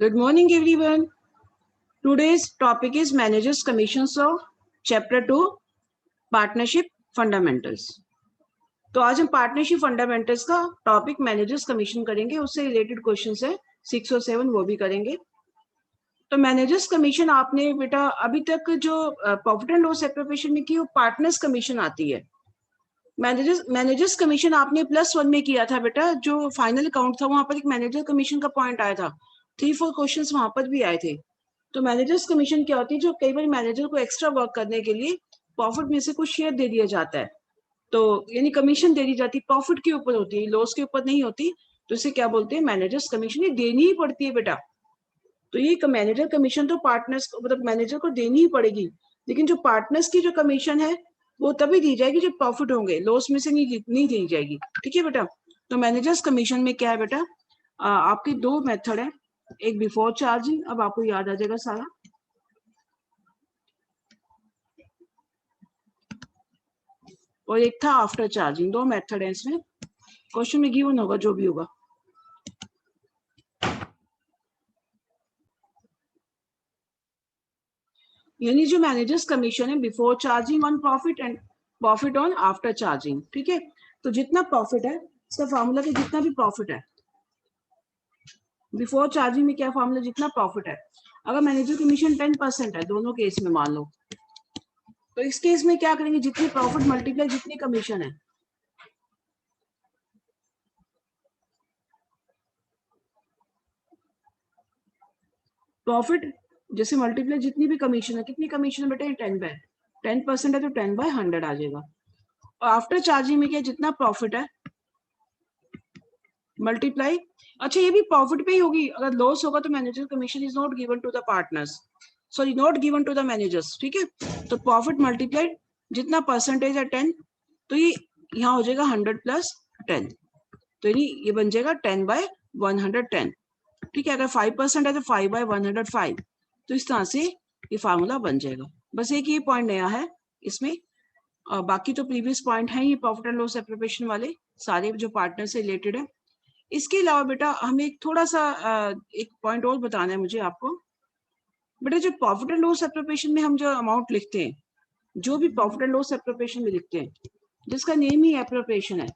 Good morning, everyone. Today's topic is Managers Commissions of Chapter 2, Partnership Fundamentals. तो आज हम partnership fundamentals का topic managers commission करेंगे, उससे रिलेटेड क्वेश्चंस है 6 और 7 वो भी करेंगे। तो मैनेजर्स कमीशन आपने बेटा अभी तक जो प्रॉफिट एंड लॉस एप्रोप्रिएशन में की वो पार्टनर्स कमीशन आती है। मैनेजर्स कमीशन आपने +1 में किया था बेटा, जो फाइनल अकाउंट था वहां पर एक मैनेजर कमीशन का पॉइंट आया था। 3-4 क्वेश्चंस वहां पर भी आए थे। तो मैनेजर्स कमीशन क्या होती है, जो कई बार मैनेजर को एक्स्ट्रा वर्क करने के लिए प्रॉफिट में से कुछ शेयर दे दिया जाता है, तो यानी कमीशन दे दी जाती है, प्रॉफिट के ऊपर होती है, लॉस के ऊपर नहीं होती। तो इसे क्या बोलते हैं, मैनेजर्स कमीशन। ये देनी ही पड़ती है बेटा। तो ये मैनेजर कमीशन तो पार्टनर्स को मतलब मैनेजर को देनी ही पड़ेगी, लेकिन जो पार्टनर्स की जो कमीशन है वो तभी दी जाएगी जब प्रॉफिट होंगे, लॉस में से नहीं दी जाएगी। ठीक है बेटा। तो मैनेजर्स कमीशन में क्या है बेटा, आपके 2 मेथड है, एक बिफोर चार्जिंग, अब आपको याद आ जाएगा सारा, और एक था आफ्टर चार्जिंग। 2 मेथड है इसमें, क्वेश्चन में गिवन होगा जो भी होगा। यानी जो मैनेजर्स कमीशन है before charging on profit and profit on after charging. ठीक है। तो जितना प्रॉफिट है इसका फॉर्मूला कि जितना भी प्रॉफिट है बिफोर चार्जिंग में क्या फॉर्मूला, जितना प्रॉफिट है। अगर मैनेजर कमीशन 10% है दोनों केस में मान लो, तो इस केस में क्या करेंगे, जितनी प्रॉफिट मल्टीप्लाई जितनी कमीशन है। प्रॉफिट जैसे मल्टीप्लाई जितनी भी कमीशन है, कितनी कमीशन है बेटा, 10% है तो 10/100 आ जाएगा। और आफ्टर चार्जिंग में क्या, जितना प्रॉफिट है मल्टीप्लाई, अच्छा ये भी प्रॉफिट पे ही होगी। अगर लॉस होगा तो manager commission is not given to the partners, sorry not given to the managers. ठीक है। तो प्रॉफिट मल्टीप्लाइड जितना परसेंटेज है 10, तो ये यहाँ हो जाएगा 100 + 10, तो ये बन जाएगा 10/110। ठीक है। अगर 5% है तो 5/105। तो इस तरह से ये फार्मूला बन जाएगा। बस एक ये पॉइंट नया है इसमें, बाकी तो प्रीवियस पॉइंट है ये प्रॉफिट एंड लॉस एप्रोप्रिएशन वाले सारे जो पार्टनर से रिलेटेड है। इसके अलावा बेटा हमें एक थोड़ा सा एक पॉइंट और बताना है मुझे आपको। बेटा जो प्रॉफिट एंड लॉस एप्रोप्रिएशन में हम जो अमाउंट लिखते हैं, जो भी प्रॉफिट एंड लॉस एप्रोप्रिएशन में लिखते हैं, जिसका नेम ही एप्रोप्रिएशन है,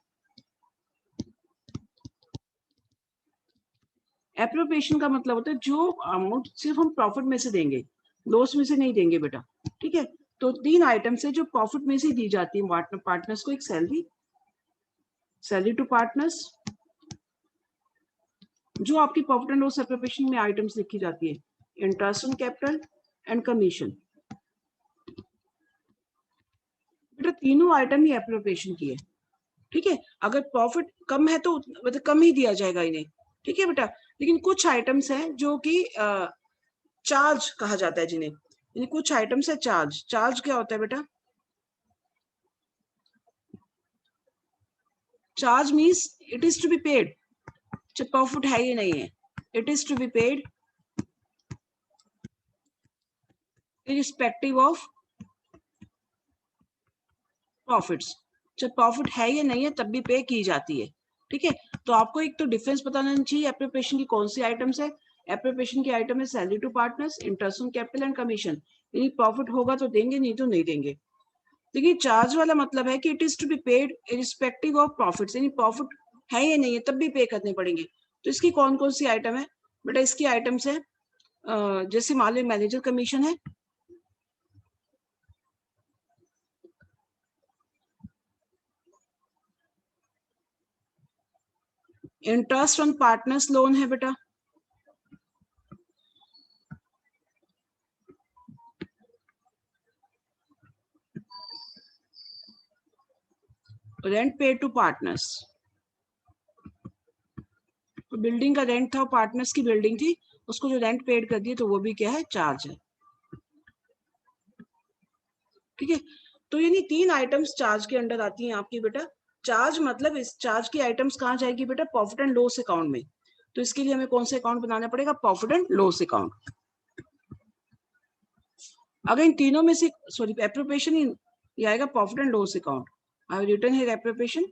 एप्रोप्रिएशन का मतलब होता है जो अमाउंट सिर्फ हम प्रॉफिट में से देंगे, लॉस में से नहीं देंगे बेटा। ठीक है। तो 3 आइटम्स है जो प्रॉफिट में से दी जाती है पार्टनर्स को। एक सैलरी टू पार्टनर्स, जो आपकी प्रॉफिट एंड लॉस एप्रोप्रिएशन में आइटम्स लिखी जाती है, interest on capital and commission. बेटा तीनों आइटम ही एप्रोप्रिएशन की है। ठीक है। अगर प्रॉफिट कम है तो मतलब कम ही दिया जाएगा इन्हें। ठीक है बेटा। लेकिन कुछ आइटम्स हैं जो कि चार्ज कहा जाता है जिन्हें, यानी कुछ आइटम्स है चार्ज। चार्ज क्या होता है बेटा, charge means it is to be paid, चाहे प्रॉफिट है या नहीं है, it is to be paid irrespective of profits. चाहे प्रॉफिट है या नहीं है तब भी पे की जाती है। ठीक है। तो आपको एक तो डिफरेंस बताना चाहिए एप्रोप्रिएशन की कौन सी आइटम्स है। एप्रोप्रिएशन की आइटम है salary to partners, interest on capital and commission. यानी प्रॉफिट होगा तो देंगे, नहीं तो नहीं देंगे। देखिए चार्ज वाला मतलब है कि it is to be paid irrespective of profits, यानी प्रॉफिट है या नहीं है तब भी पे करने पड़ेंगे। तो इसकी कौन कौन सी आइटम है बेटा, इसकी आइटम्स है जैसे मान लो मैनेजर कमीशन है, इंटरेस्ट ऑन पार्टनर्स लोन है बेटा, रेंट पेड टू पार्टनर्स, तो बिल्डिंग का रेंट था, पार्टनर्स की बिल्डिंग थी, उसको जो रेंट पेड कर दिए तो वो भी क्या है, चार्ज है। ठीक है। तो यानी 3 आइटम्स चार्ज के अंडर आती हैं आपकी बेटा। चार्ज मतलब इस चार्ज की आइटम्स कहाँ जाएगी बेटा, प्रॉफिट एंड लॉस अकाउंट में। तो इसके लिए हमें कौन सा अकाउंट बनाना पड़ेगा, प्रॉफिट एंड लॉस अकाउंट। अगर इन तीनों में से सॉरी एप्रोप्रिएशन ही आएगा profit and loss account. I have written here appropriation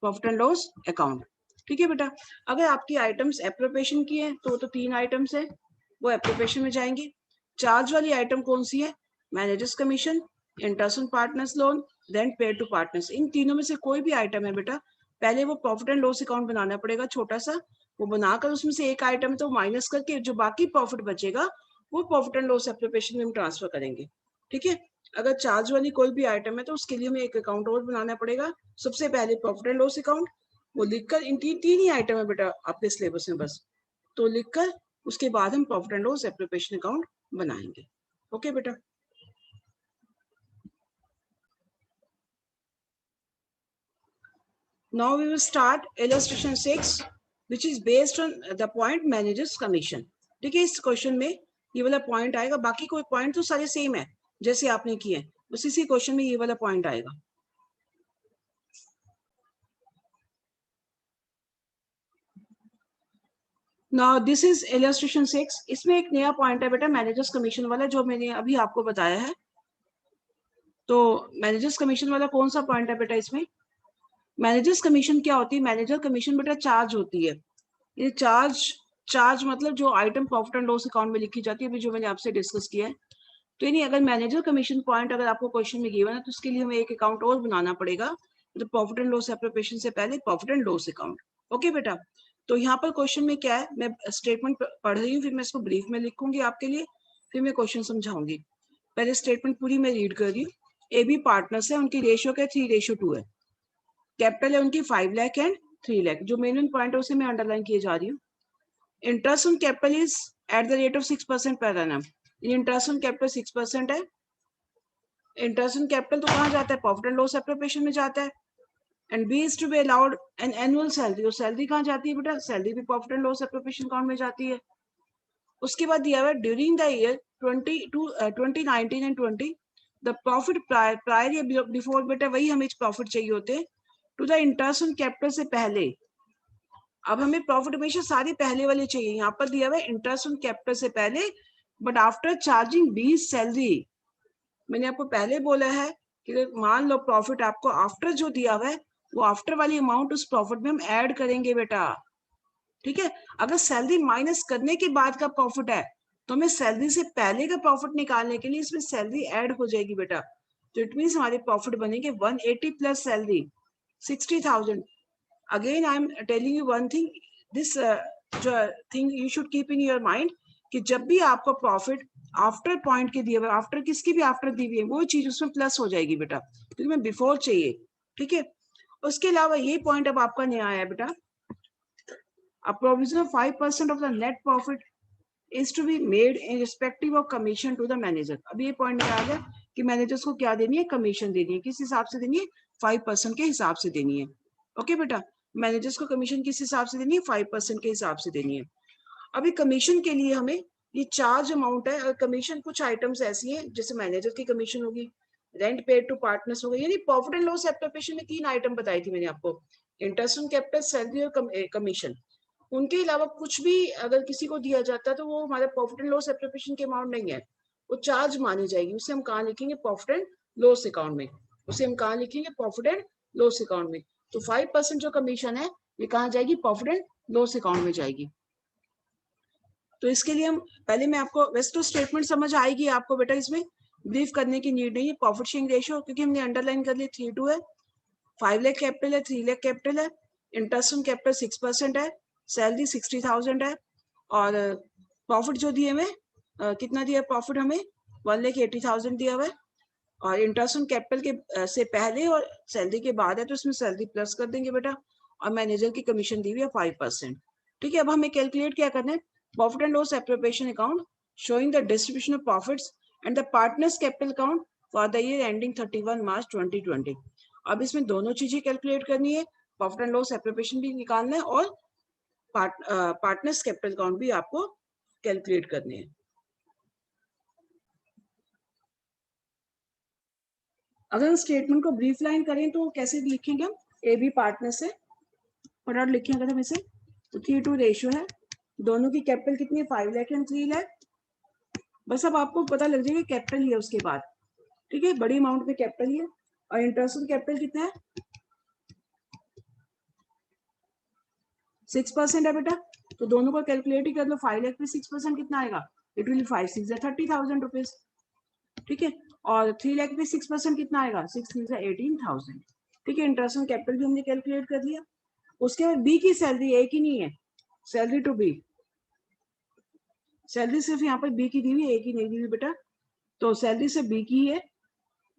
profit and loss account. ठीक है बेटा। अगर आपकी आइटम्स एप्रोप्रिएशन की है तो 3 आइटम्स है, वो एप्रोप्रिएशन में जाएंगे। चार्ज वाली आइटम कौन सी है? Managers commission, interest on partners loan, then paid to partners. इन तीनों में से कोई भी आइटम है बेटा, पहले वो प्रॉफिट एंड लॉस अकाउंट बनाना पड़ेगा छोटा सा, वो बनाकर उसमें से एक आइटम तो माइनस करके जो बाकी प्रॉफिट बचेगा वो प्रॉफिट एंड लॉस एप्रोप्रिएशन में हम ट्रांसफर करेंगे। ठीक है। अगर चार्ज वाली कोई भी आइटम है तो उसके लिए हमें एक अकाउंट और बनाना पड़ेगा। सबसे पहले प्रॉफिट एंड लॉस अकाउंट, वो लिखकर, इन तीन ही आइटम है बेटा आपके सिलेबस में बस, तो लिखकर उसके बाद हम profit and loss appropriation account बनाएंगे। ओके बेटा। Now we will start illustration 6 which is based on the point managers commission। ठीक है, इस क्वेश्चन में ये वाला पॉइंट आएगा, बाकी कोई पॉइंट तो सारे सेम है जैसे आपने किए, बस इसी क्वेश्चन में ये वाला पॉइंट आएगा। Now this is illustration 6। इसमें एक नया पॉइंट है बेटा मैनेजर्स कमीशन वाला, जो मैंने अभी आपको बताया है। तो मैनेजर्स कमीशन वाला कौन सा पॉइंट है बेटा इसमें? मैनेजर्स कमीशन क्या होती है? मैनेजर कमीशन बेटा चार्ज होती है। ये चार्ज मतलब जो item profit and loss account में लिखी जाती है, अभी जो मैंने आपसे डिस्कस किया है। तो यानी अगर मैनेजर कमीशन पॉइंट अगर आपको क्वेश्चन में गिवन है तो उसके लिए हमें एक अकाउंट और बनाना पड़ेगा, तो प्रॉफिट एंड लॉस एप्रोप्रिएशन से पहले profit and loss account. Okay बेटा। तो यहाँ पर क्वेश्चन में क्या है, मैं स्टेटमेंट पढ़ रही हूँ, फिर मैं इसको ब्रीफ में लिखूंगी आपके लिए, फिर मैं क्वेश्चन समझाऊंगी। पहले स्टेटमेंट पूरी मैं रीड कर रही हूँ। ए बी पार्टनर्स है, उनकी रेशियो क्या 3:2 है। कैपिटल है उनकी 5 लाख एंड 3 लाख। जो मेन पॉइंट है उसे मैं अंडरलाइन किए जा रही हूँ। Interest on capital is at the rate of 6% per annum. Interest on capital 6% है। इंटरेस्ट ऑन कैपिटल तो कहाँ जाता है? प्रॉफिट एंड लॉस एप्रोप्रिएशन में जाता है। And B is to be allowed an annual salary, और सैलरी कहाँ जाती है बेटा? सैलरी भी profit and loss appropriation account में जाती है। उसके बाद दिया हुआ है during the year 2019 and 20 the profit prior या बिफोर, बेटा वही हमें प्रॉफिट चाहिए होते हैं, to the interest on capital से पहले। अब हमें प्रॉफिट हमेशा सारे पहले वाले चाहिए, यहाँ पर दिया हुआ है इंटरेस्ट ऑन कैपिटल से पहले, but after charging B salary. मैंने आपको पहले बोला है कि मान लो प्रॉफिट आपको आफ्टर जो दिया हुआ है, वो आफ्टर वाली अमाउंट उस प्रॉफिट में हम ऐड करेंगे बेटा। ठीक है। अगर सैलरी माइनस करने के बाद का प्रॉफिट है तो हमें सैलरी से पहले का प्रॉफिट निकालने के लिए इसमें सैलरी ऐड हो जाएगी बेटा। तो इट मीन हमारे प्रॉफिट बनेंगे 180 plus salary 60,000। Again I am telling you one thing, this thing you should keep in your mind कि जब भी आपको प्रॉफिट आफ्टर पॉइंट के दिए हुए, आफ्टर किसकी भी आफ्टर दी हुई है, वो चीज उसमें प्लस हो जाएगी बेटा, क्योंकि मैं बिफोर चाहिए। ठीक है। उसके अलावा ये पॉइंट अब आपका नया आया बेटा, a provision of 5% of the net profit is to be made in respective of commission to the manager। अब ये पॉइंट में आ गया कि मैनेजर्स को क्या देनी है? कमीशन देनी है। किस हिसाब से देनी है? 5% के हिसाब से देनी है। ओके बेटा। मैनेजर्स को कमीशन किस हिसाब से देनी है? 5% के हिसाब से देनी है। अभी कमीशन के लिए हमें ये चार्ज अमाउंट है, और कमीशन कुछ आइटम्स ऐसी हैं जैसे मैनेजर की कमीशन होगी, रेंट पेड टू पार्टनर्स हो गई, यानी प्रॉफिट एंड लॉस एप्रोप्रिएशन में 3 आइटम बताई थी मैंने आपको, इंटरेस्ट ऑन कैपिटल, सैलरी और कमीशन। उनके अलावा कुछ भी अगर किसी को दिया जाता है तो वो हमारे प्रॉफिट एंड लॉस एप्रोप्रिएशन के अमाउंट नहीं है, वो चार्ज मानी जाएगी। उसे हम कहाँ लिखेंगे? प्रॉफिट एंड लॉस अकाउंट में। उसे हम कहाँ लिखेंगे? प्रॉफिट एंड लॉस अकाउंट में। तो 5% जो कमीशन है ये कहाँ जाएगी? प्रॉफिट एंड लॉस अकाउंट में जाएगी। तो इसके लिए हम पहले, मैं आपको वैसे तो स्टेटमेंट समझ आएगी आपको बेटा, इसमें ब्रीफ करने की नीड नहीं है। प्रॉफिट शेयरिंग रेशियो क्योंकि हमने अंडरलाइन कर लिया 3:2 है, 5 लाख कैपिटल है, 3 लाख कैपिटल है, इंटरेस्ट ऑन कैपिटल 6% है, सैलरी 60,000 है, और प्रॉफिट जो दिए हमें कितना दिया प्रॉफिट? हमें 1,80,000 दिया हुआ है, और इंटरेस्ट ऑन कैपिटल के से पहले और सैलरी के बाद है तो इसमें सैलरी प्लस कर देंगे बेटा, और मैनेजर की कमीशन दी हुई है 5%। ठीक है। अब हमें कैलकुलेट क्या करना है? Profit and loss appropriation account showing the distribution of profits and the partners capital account for the year ending 31 मार्च 2020। अब इसमें दोनों चीजें कैलकुलेट करनी है, प्रॉफिट एंड लॉस एप्रोप्रिएशन भी निकालना है और पार्टनर्स कैपिटल अकाउंट भी आपको कैलकुलेट करने हैं। अगर स्टेटमेंट को ब्रीफ लाइन करें तो कैसे लिखेंगे हम? ए बी पार्टनर से फटाफट लिखेंगे अगर हम इसे, तो 3:2 रेशियो है, दोनों की कैपिटल कितनी है? 5 लाख एंड 3 लाख। बस अब आपको पता लग जाएगा कैपिटल ही है उसके बाद। ठीक है, बड़ी अमाउंट में कैपिटल ही है। और इंटरेस्ट ऑन कैपिटल कितना है? 6% है बेटा, तो दोनों को कैलकुलेट ही कर लो। 5 लाख पे 6% कितना आएगा, इट विल 5 6 30,000 रुपीज, ठीक है। और 3 लाख पे 6% कितना आएगा, 6 3 18,000, ठीक है। इंटरेस्ट ऑन कैपिटल भी हमने कैलकुलेट कर लिया। उसके बाद बी की सैलरी एक ही नहीं है, सैलरी टू बी, सैलरी सिर्फ यहाँ पर बी की दी हुई, एक ही नहीं दी हुई बेटा, तो सैलरी से बी की है,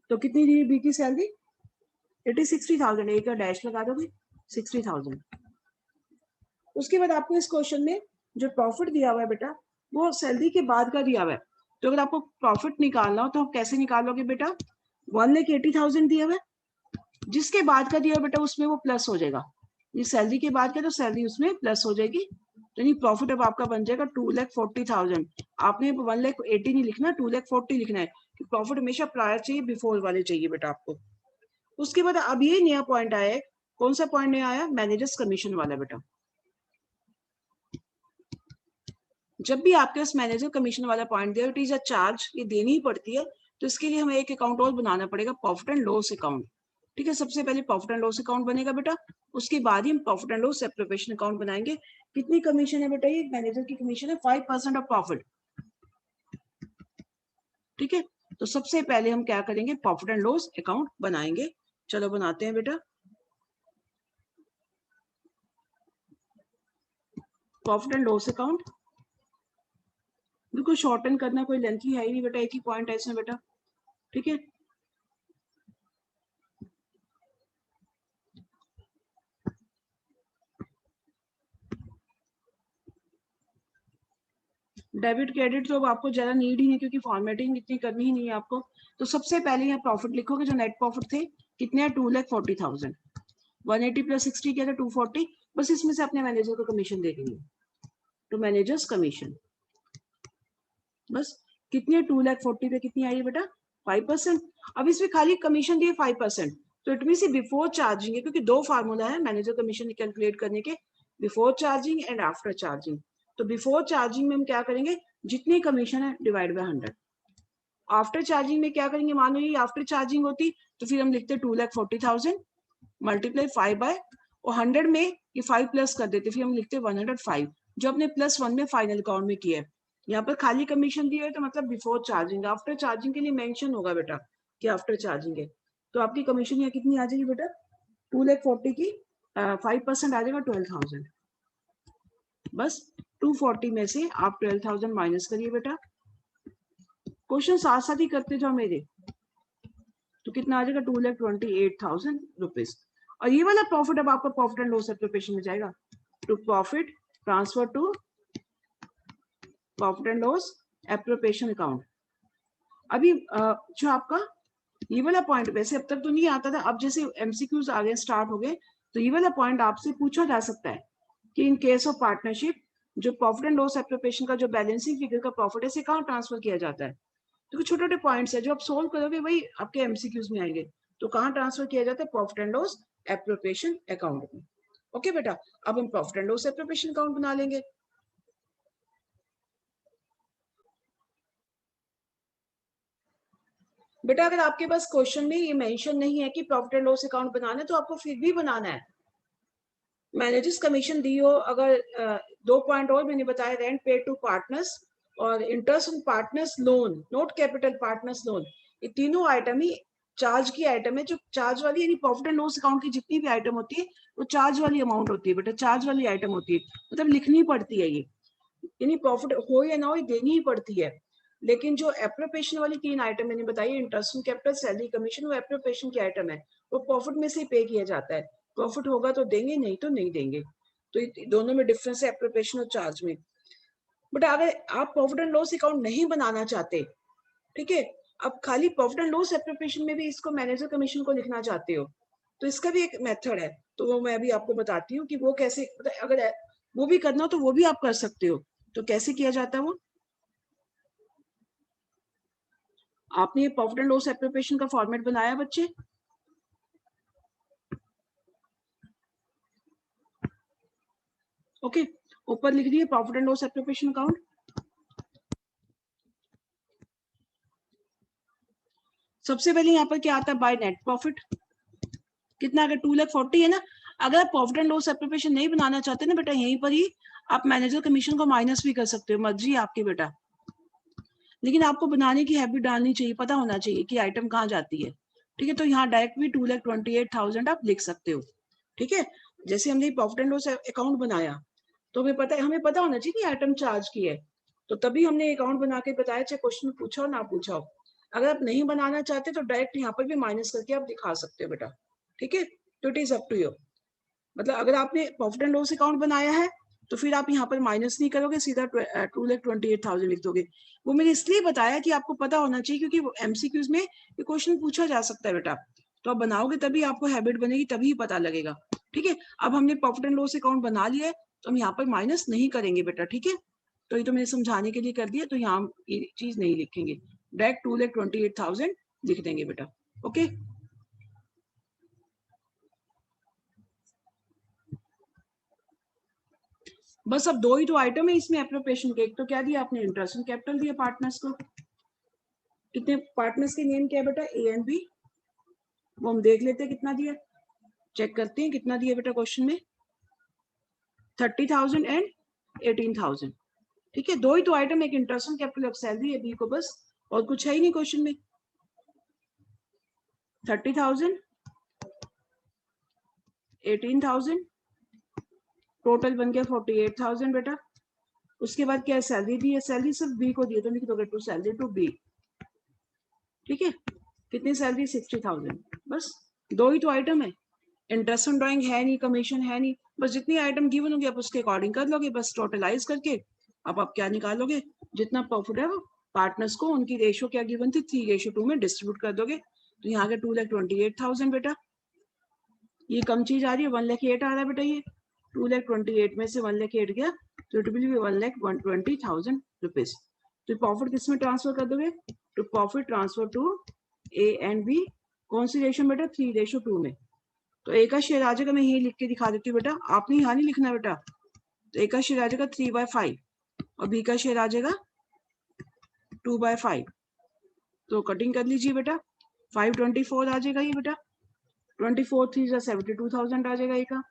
तो कितनी दी हुई बी की सैलरी, इट इज 60,000, एक का डैश लगा दोगे 60,000। उसके बाद आपको इस क्वेश्चन में जो प्रॉफिट दिया हुआ है बेटा, वो सैलरी के बाद का दिया हुआ है, तो अगर आपको प्रॉफिट निकालना हो तो आप कैसे निकालोगे बेटा, 1,80,000 दिया हुआ है, जिसके बाद का दिया हुआ बेटा उसमें वो प्लस हो जाएगा, ये सैलरी के बाद का तो सैलरी उसमें प्लस हो जाएगी, तो नहीं प्रॉफिट अब आपका बन जाएगा 2,40,000। आपने 1,80,000 नहीं लिखना, 2,40,000 लिखना है, कि प्रॉफिट हमेशा प्रायर चाहिए, बिफोर वाले चाहिए बेटा आपको। उसके बाद अब ये नया पॉइंट आया है, कौन सा पॉइंट नया आया, मैनेजर्स कमीशन वाला बेटा। जब भी आपके पास मैनेजर कमीशन वाला पॉइंट दिया, इट इज अ चार्ज, ये देनी ही पड़ती है, तो इसके लिए हमें एक अकाउंट और बनाना पड़ेगा, प्रॉफिट एंड लॉस अकाउंट, ठीक है। सबसे पहले प्रॉफिट एंड लॉस अकाउंट बनेगा बेटा, उसके बाद ही हम profit and loss separation account बनाएंगे। कितनी कमीशन है बेटा, ये मैनेजर की कमीशन है 5% ऑफ प्रॉफिट, ठीक है। तो सबसे पहले हम क्या करेंगे, प्रॉफिट एंड लॉस अकाउंट बनाएंगे। चलो बनाते हैं बेटा, प्रॉफिट एंड लॉस अकाउंट। बिल्कुल शॉर्टन करना, कोई लेंथी है ही नहीं बेटा, एक ही पॉइंट है इसमें बेटा, ठीक है। डेबिट क्रेडिट तो अब आपको ज्यादा नीड ही नहीं, क्योंकि फॉर्मेटिंग इतनी करनी ही नहीं है आपको। तो सबसे पहले यहाँ प्रॉफिट लिखोगे, जो नेट प्रॉफिट थे कितने हैं, 2,40,000, 180 प्लस 60 क्या था 240, बस इसमें से अपने मैनेजर को कमीशन दे देंगे, तो मैनेजर्स कमीशन बस कितनी है, 2,40,000 पे कितनी आई है बेटा, 5%। अब इसमें खाली कमीशन दिए 5%, तो इट मीन बिफोर चार्जिंग है, क्योंकि दो फार्मूला है मैनेजर कमीशन कैलकुलेट करने के, before charging and after charging. तो बिफोर चार्जिंग में हम क्या करेंगे, जितनी कमीशन है डिवाइड बाय 100। आफ्टर चार्जिंग में क्या करेंगे, मान लो ये आफ्टर चार्जिंग होती, तो फिर हम लिखते 2,40,000 मल्टीप्लाई 5 बाय, और 100 में ये 5 प्लस कर देते, फिर हम लिखते 105, जो अपने +1 में फाइनल अकाउंट में किया है। यहाँ पर खाली कमीशन दिया है, तो मतलब बिफोर चार्जिंग, आफ्टर चार्जिंग के लिए मेंशन होगा बेटा कि आफ्टर चार्जिंग है। तो आपकी कमीशन यहाँ कितनी आ जाएगी बेटा, 2,40,000 की 5% आ जाएगा 12,000। बस 240 में से आप 12,000 माइनस करिए बेटा, क्वेश्चन साथ साथ ही करते जाओ मेरे, तो कितना आ जाएगा, 2,28,000 रुपीज। और ये वाला प्रॉफिट अब आपका प्रॉफिट एंड लॉस एप्रोप्रिएशन में जाएगा, to profit transfer to profit and loss appropriation account. अभी जो आपका ये वाला पॉइंट वैसे अब तक तो नहीं आता था, अब जैसे एमसीक्यूज आ गए, स्टार्ट हो गए, तो ये वाला पॉइंट आपसे पूछा जा सकता है कि इन केस ऑफ पार्टनरशिप जो प्रॉफिट एंड लॉस एप्रोप्रिएशन का जो बैलेंसिंग फिगर का प्रॉफिट है, इसे कहाँ ट्रांसफर किया जाता है। तो छोटे छोटे पॉइंट्स है, जो आप सोल्व करोगे वही आपके एमसीक्यूज में आएंगे। तो कहाँ ट्रांसफर किया जाता है, profit and loss appropriation account में। ओके बेटा, अब हम profit and loss appropriation account बना लेंगे। बेटा अगर आपके पास क्वेश्चन में ये मेंशन नहीं है कि प्रॉफिट एंड लॉस अकाउंट बनाना है, तो आपको फिर भी बनाना है। मैनेजर्स कमीशन दी हो, अगर 2 पॉइंट और मैंने बताया, रेंट पेड टू पार्टनर्स और interest on partners loan, note capital partners loan, ये तीनों आइटम ही चार्ज की आइटम है। जो चार्ज वाली यानी प्रॉफिट एंड लॉस अकाउंट की जितनी भी आइटम होती है, वो चार्ज वाली अमाउंट होती है बेटा, चार्ज वाली आइटम होती है, मतलब लिखनी पड़ती है ये, यानी प्रॉफिट हो या ना हो देनी ही पड़ती है। लेकिन जो एप्रोप्रिएशन वाली 3 आइटम मैंने बताई, interest on capital, salary, commission, वो एप्रोप्रिएशन की आइटम है, वो प्रॉफिट में से पे किया जाता है। प्रॉफिट होगा तो देंगे, नहीं तो नहीं देंगे। तो दोनों में डिफरेंस है, एप्रोप्रिएशन और चार्ज में। बट अगर आप प्रॉफिट एंड लॉस अकाउंट नहीं बनाना चाहते, ठीक है, अब खाली प्रॉफिट एंड लॉस एप्रोप्रिएशन में भी इसको मैनेजर कमीशन को लिखना चाहते हो, तो इसका भी एक मेथड है, तो वो मैं अभी आपको बताती हूँ कि वो कैसे, अगर वो भी करना हो तो वो भी आप कर सकते हो। तो कैसे किया जाता है वो, आपने ये प्रॉफिट एंड लॉस एप्रोप्रिएशन का फॉर्मेट बनाया बच्चे, ओके, ऊपर लिख दिए profit and loss appropriation account. सबसे पहले यहाँ पर क्या आता है, बाय नेट प्रॉफिट, कितना, अगर 2,40,000 है ना, अगर आप प्रॉफिट एंड लॉस एप्रोप्रिएशन नहीं बनाना चाहते ना बेटा, यहीं पर ही आप मैनेजर कमीशन को माइनस भी कर सकते हो, मर्जी है आपकी बेटा, लेकिन आपको बनाने की हैबिट डालनी चाहिए, पता होना चाहिए कि आइटम कहाँ जाती है। ठीक है, तो यहाँ डायरेक्ट भी 2,28,000 आप लिख सकते हो। ठीक है, जैसे हमने प्रॉफिट एंड लॉस अकाउंट बनाया तो हमें पता होना चाहिए कि आइटम चार्ज की है, तो तभी हमने अकाउंट बना के बताया, चाहे क्वेश्चन पूछा हो ना पूछा हो। अगर आप नहीं बनाना चाहते तो डायरेक्ट यहाँ पर भी माइनस करके आप दिखा सकते हो बेटा। ठीक है, तो it is up to you. मतलब अगर आपने प्रॉफिट एंड लॉस अकाउंट बनाया है तो फिर आप यहाँ पर माइनस नहीं करोगे, सीधा 2,28,000 लिख दोगे। वो मैंने इसलिए बताया कि आपको पता होना चाहिए, क्योंकि एमसीक्यूज में ये क्वेश्चन पूछा जा सकता है बेटा, तो आप बनाओगे तभी आपको हैबिट बनेगी, तभी पता लगेगा। ठीक है, अब हमने प्रॉफिट एंड लॉस अकाउंट बना लिया है तो हम यहाँ पर माइनस नहीं करेंगे बेटा। ठीक है, तो ये तो मैंने समझाने के लिए कर दिया, तो यहाँ हम ये चीज नहीं लिखेंगे, डायरेक्ट 2,28,000 लिख देंगे बेटा। ओके, बस अब दो ही तो आइटम है इसमें एप्रोप्रिएशन के। एक तो क्या दिया आपने, इंटरेस्ट कैपिटल दिया पार्टनर्स को। कितने पार्टनर्स के नेम क्या है बेटा, ए एंड बी। वो हम देख लेते हैं कितना दिया, चेक करते हैं कितना दिया बेटा क्वेश्चन में, 30,000 एंड 18,000। ठीक है, दो ही तो आइटम, एक इंटरेस्ट कैपिटल, एक सैलरी है बी को, बस और कुछ है ही नहीं क्वेश्चन में। 30,000 18,000 टोटल बन गया 48,000 बेटा। उसके बाद क्या सैलरी दी है, सैलरी सिर्फ बी को दी है तो लिख दोगे टू सैलरी टू बी। ठीक है, कितनी सैलरी, 60,000। बस दो ही तो आइटम है, इंटरेस्ट ऑन ड्राइंग है नहीं, कमीशन है नहीं, बस जितनी आइटम गिवन होगी आप उसके अकॉर्डिंग कर लोगे, बस टोटलाइज करके अब आप क्या निकालोगे, जितना प्रॉफिट है वो पार्टनर्स को उनकी रेशियो क्या गिवन थी 3:2 में डिस्ट्रीब्यूट कर दोगे। तो यहाँ के 2,28,000 बेटा, ये कम चीज आ रही है, 1,08,000 आ रहा है बेटा, ये 2,28,000 में से 1,08,000 गया तो इट विल बी 1,20,000 रुपीज। तो प्रॉफिट किस में ट्रांसफर कर दोगे, तो profit transfer to A and B, कौन सी रेशियो बेटा, 3:2 में। तो ए का शेयर आ जाएगा, मैं यही लिख के दिखा देती हूँ बेटा, आपने यहाँ नहीं लिखना बेटा। तो ए का शेयर आ जाएगा 3/5 और बी का शेयर आ जाएगा 2/5। तो कटिंग कर लीजिए बेटा, 524 आ जाएगा ये बेटा, 24 3 72,000 आ जाएगा ए का,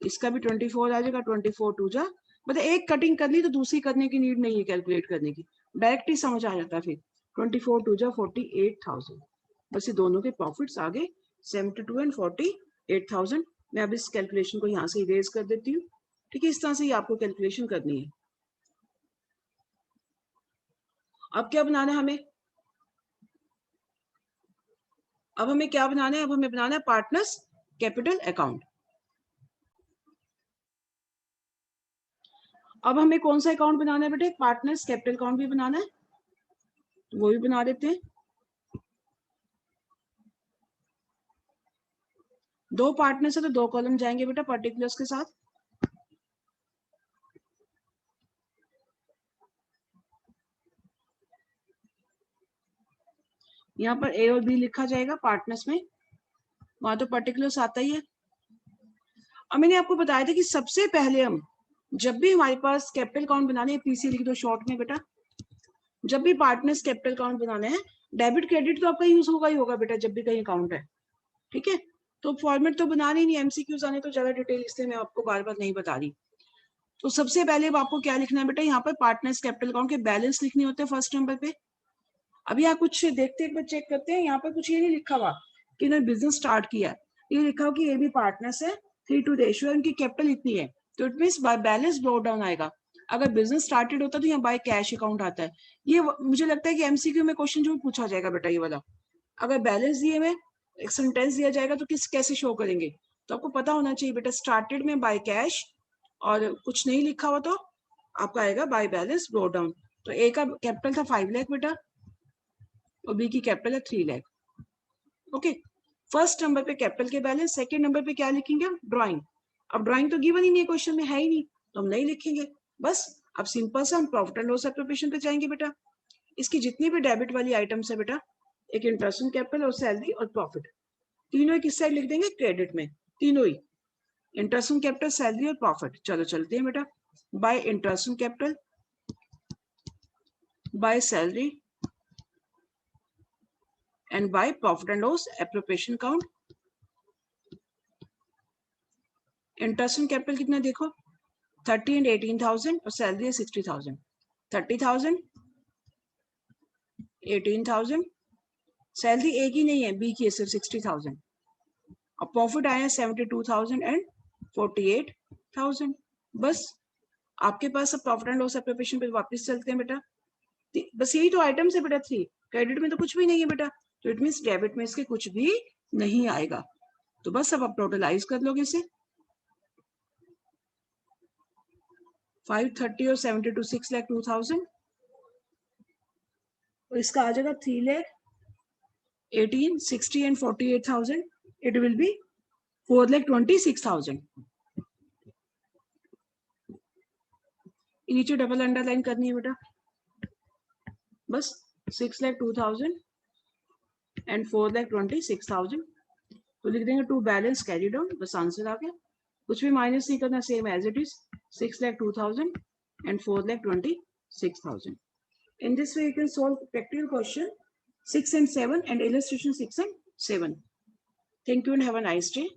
इसका भी 24 आ जाएगा, 24 2 जा, मतलब एक कटिंग कर ली तो दूसरी करने की नीड नहीं है कैलकुलेट करने की, डायरेक्ट ही समझ आ जाता है फिर। 24 2 जा 48,000, बस ये दोनों के प्रॉफिट्स आ गए 72 एंड 48,000। मैं अब इस कैलकुलेशन को यहाँ से इरेज कर देती हूँ। ठीक है, इस तरह से ही आपको कैलकुलेशन करनी है। अब क्या बनाना है हमें, अब हमें क्या बनाना है, अब हमें बनाना है पार्टनर्स कैपिटल अकाउंट। अब हमें कौन सा अकाउंट बनाना है बेटे, पार्टनर्स कैपिटल अकाउंट भी बनाना है, तो वो भी बना देते हैं। दो पार्टनर्स है तो दो कॉलम जाएंगे बेटा पर्टिकुलर्स के साथ। यहाँ पर ए और बी लिखा जाएगा पार्टनर्स में, वहां तो पर्टिकुलर्स आता ही है। अब मैंने आपको बताया था कि सबसे पहले हम जब भी हमारे पास कैपिटल अकाउंट बनाने हैं, पीसी लिख दो शॉर्ट में बेटा, जब भी पार्टनर्स कैपिटल अकाउंट बनाना है, डेबिट क्रेडिट तो आपका यूज होगा ही होगा बेटा जब भी कहीं अकाउंट है। ठीक है, तो फॉर्मेट तो बनाने नहीं, एमसीक्यूज आने तो ज्यादा डिटेल, इसलिए मैं आपको बार बार नहीं बता रही। तो सबसे पहले आपको क्या लिखना है बेटा, यहाँ पर पार्टनर्स कैपिटल अकाउंट के बैलेंस लिखने होते हैं फर्स्ट नंबर पे। अभी आप कुछ देखते एक बार चेक करते हैं, यहाँ पर कुछ ये नहीं लिखा हुआ कि इन्होंने बिजनेस स्टार्ट किया, ये लिखा हो कि ये भी पार्टनर्स है, 3:2 रेशियो, इनकी कैपिटल इतनी है, तो it mean by balance bro down आएगा। अगर बिजनेस स्टार्टेड होता तो यहाँ बाय कैश अकाउंट आता है। ये मुझे लगता है कि एमसीक्यू में क्वेश्चन जो पूछा जाएगा बेटा ये वाला, अगर बैलेंस दिए में एक सेंटेंस दिया जाएगा तो कैसे शो करेंगे, तो आपको पता होना चाहिए बेटा स्टार्टेड में बाय कैश और कुछ नहीं लिखा हुआ तो आपका आएगा बाय बैलेंस ब्रो डाउन। तो ए का कैपिटल था 5 लाख बेटा और बी की कैपिटल है 3 लाख। ओके, फर्स्ट नंबर पे कैपिटल के बैलेंस, सेकंड नंबर पे क्या लिखेंगे, ड्राइंग। अब ड्राइंग तो गिवन ही नहीं है क्वेश्चन में, है ही नहीं, तो हम नहीं लिखेंगे। बस अब सिंपल सा हम प्रॉफिट एंड लॉस एप्रोप्रिएशन पे जाएंगे बेटा। इसकी जितनी भी डेबिट वाली आइटम्स है बेटा, एक इंटरेस्ट ऑन कैपिटल और सैलरी और प्रॉफिट, तीनों ही किस साइड लिख देंगे, क्रेडिट में, तीनों ही, इंटरेस्ट ऑन कैपिटल, सैलरी और प्रॉफिट। चलो चलते हैं बेटा, bye interest on capital, by salary and by profit and loss appropriation account। Interest and capital कितना देखो 30 एंड 18,000 और सैलरी है 60,000 30,000 18,000 सैलरी एक ही नहीं है बी की है सिर्फ 60,000 और प्रॉफिट आया 72,000 एंड 48,000 बस आपके पास सब प्रॉफिट एंड लॉस प्रिपरेशन पे वापस चलते हैं बेटा बस यही तो आइटम्स है बेटा 3 क्रेडिट में तो कुछ भी नहीं है बेटा तो इट मींस डेबिट में इसके कुछ भी नहीं आएगा तो बस अब आप टोटलाइज कर लोगे इसे 530 और 72 6,02,000 और इसका आ जाएगा 3,18 60 एंड 48,000 इट विल बी 4,26,000 नीचे डबल अंडरलाइन करनी है बेटा बस 6,02,000 एंड 4,26,000 तो लिख देंगे टू बैलेंस कैरी डाउन बस आंसर आ गया कुछ भी माइनस नहीं करना same as it is 6,02,000 and 4,26,000 in this way you can solve practical question 6 and 7 and illustration 6 and 7 thank you and have a nice day